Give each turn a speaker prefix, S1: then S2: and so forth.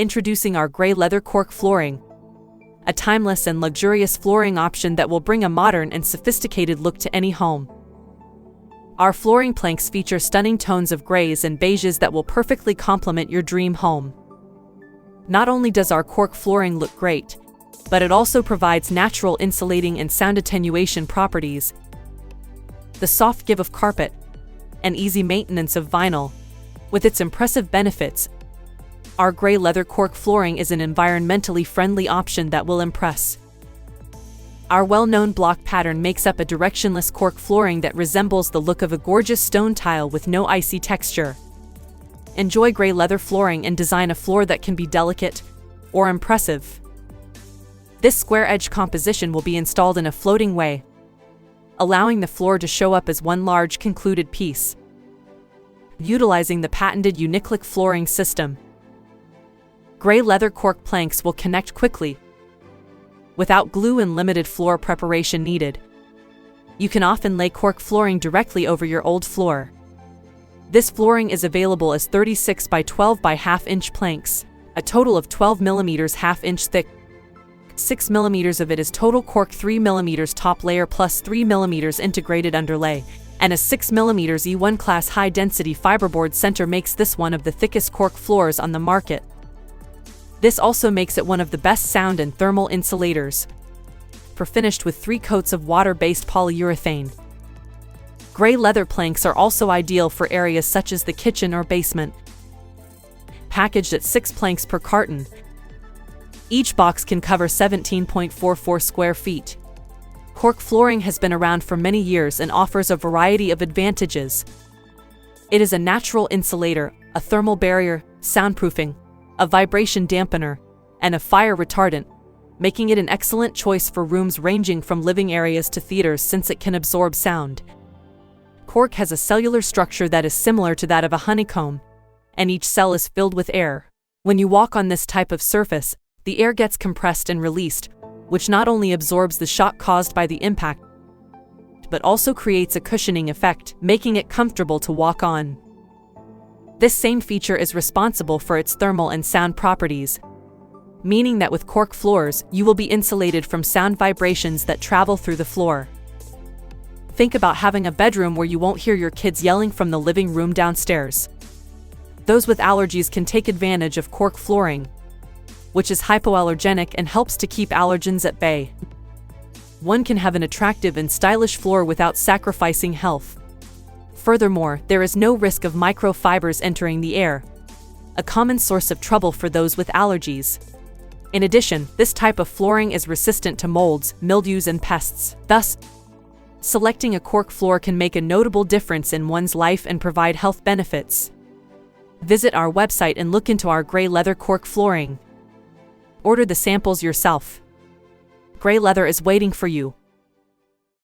S1: Introducing our gray leather cork flooring, a timeless and luxurious flooring option that will bring a modern and sophisticated look to any home. Our flooring planks feature stunning tones of grays and beiges that will perfectly complement your dream home. Not only does our cork flooring look great, but it also provides natural insulating and sound attenuation properties. The soft give of carpet and easy maintenance of vinyl, with its impressive benefits, our gray leather cork flooring is an environmentally friendly option that will impress. Our well-known block pattern makes up a directionless cork flooring that resembles the look of a gorgeous stone tile with no icy texture. Enjoy gray leather flooring and design a floor that can be delicate or impressive. This square-edge composition will be installed in a floating way, allowing the floor to show up as one large concluded piece. Utilizing the patented Uniclic flooring system, gray leather cork planks will connect quickly, without glue and limited floor preparation needed. You can often lay cork flooring directly over your old floor. This flooring is available as 36 by 12 by ½ planks, a total of 12 mm ½ thick. 6 mm of it is total cork 3 mm top layer plus 3 mm integrated underlay, and a 6 mm E1 class high-density fiberboard center makes this one of the thickest cork floors on the market. This also makes it one of the best sound and thermal insulators, finished with 3 coats of water-based polyurethane. Gray leather planks are also ideal for areas such as the kitchen or basement. Packaged at 6 planks per carton, each box can cover 17.44 square feet. Cork flooring has been around for many years and offers a variety of advantages. It is a natural insulator, a thermal barrier, soundproofing, a vibration dampener, and a fire retardant, making it an excellent choice for rooms ranging from living areas to theaters since it can absorb sound. Cork has a cellular structure that is similar to that of a honeycomb, and each cell is filled with air. When you walk on this type of surface, the air gets compressed and released, which not only absorbs the shock caused by the impact, but also creates a cushioning effect, making it comfortable to walk on. This same feature is responsible for its thermal and sound properties, meaning that with cork floors, you will be insulated from sound vibrations that travel through the floor. Think about having a bedroom where you won't hear your kids yelling from the living room downstairs. Those with allergies can take advantage of cork flooring, which is hypoallergenic and helps to keep allergens at bay. One can have an attractive and stylish floor without sacrificing health. Furthermore, there is no risk of microfibers entering the air, a common source of trouble for those with allergies. In addition, this type of flooring is resistant to molds, mildews, and pests. Thus, selecting a cork floor can make a notable difference in one's life and provide health benefits. Visit our website and look into our gray leather cork flooring. Order the samples yourself. Gray leather is waiting for you.